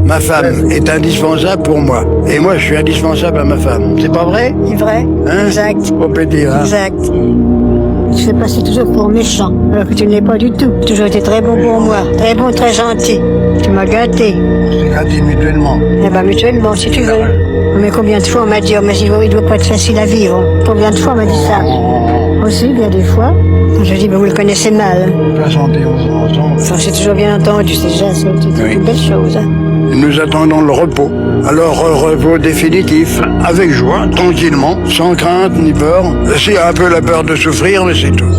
Ma femme est indispensable pour moi. Et moi, je suis indispensable à ma femme. C'est pas vrai? C'est vrai. Hein? Exact. On peut dire, hein? Exact. Tu fais passer toujours pour méchant, alors que tu ne l'es pas du tout. Tu as toujours été très bon pour moi. Très bon, très gentil. Tu m'as gâté. C'est gâté mutuellement. Eh ben, mutuellement, si tu veux. Mais combien de fois on m'a dit, oh, mais il doit pas être facile à vivre. Combien de fois on m'a dit ça? Aussi, bien des fois. Je dis, ben, vous le connaissez mal. La santé, on s'entend. Ça, c'est toujours bien entendu, c'est déjà c'est une belle chose. Hein. Nous attendons le repos. Alors, repos définitif, avec joie, tranquillement, sans crainte ni peur. C'est un peu la peur de souffrir, mais c'est tout.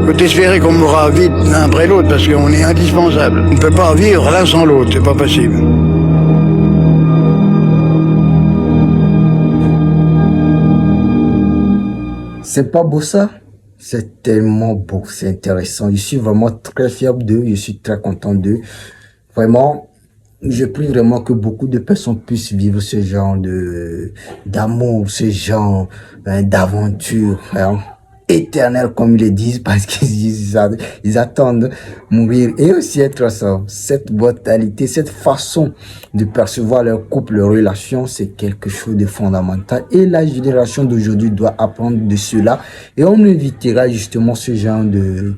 Faut espérer qu'on mourra vite l'un après l'autre, parce qu'on est indispensable. On ne peut pas vivre l'un sans l'autre, c'est pas possible. C'est pas beau ça? C'est tellement beau, c'est intéressant. Je suis vraiment très fier d'eux, je suis très content d'eux. Vraiment, je prie vraiment que beaucoup de personnes puissent vivre ce genre d'amour, ce genre d'aventure éternelle, comme ils le disent, parce qu'ils attendent mourir et aussi être ensemble. Cette brutalité, cette façon de percevoir leur couple, leur relation, c'est quelque chose de fondamental. Et la génération d'aujourd'hui doit apprendre de cela. Et on évitera justement ce genre de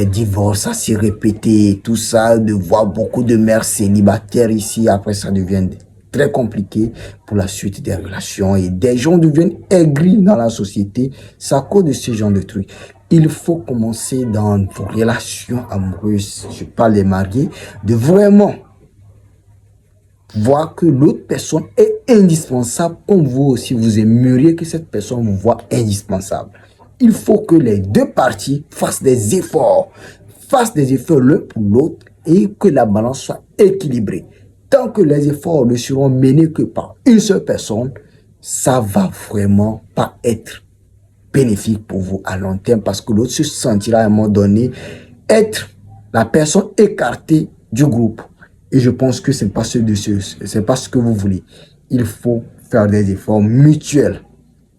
divorces à se répéter, tout ça, de voir beaucoup de mères célibataires ici. Après, ça devient très compliqué pour la suite des relations et des gens deviennent aigris dans la société. C'est à cause de ce genre de trucs. Il faut commencer dans vos relations amoureuses, je parle des mariés, de vraiment voir que l'autre personne est indispensable, comme vous aussi, vous aimeriez que cette personne vous voit indispensable. Il faut que les deux parties fassent des efforts l'un pour l'autre et que la balance soit équilibrée. Tant que les efforts ne seront menés que par une seule personne, ça va vraiment pas être bénéfique pour vous à long terme parce que l'autre se sentira à un moment donné être la personne écartée du groupe. Et je pense que c'est pas ce que vous voulez. Il faut faire des efforts mutuels.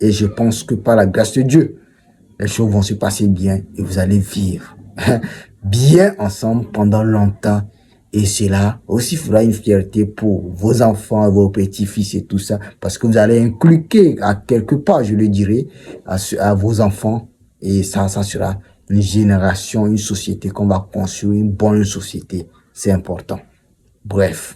Et je pense que par la grâce de Dieu, les choses vont se passer bien et vous allez vivre bien ensemble pendant longtemps. Et cela aussi fera une fierté pour vos enfants, vos petits-fils et tout ça. Parce que vous allez inculquer à quelque part, je le dirais, à vos enfants. Et ça sera une génération, une société qu'on va construire, une bonne société. C'est important. Bref.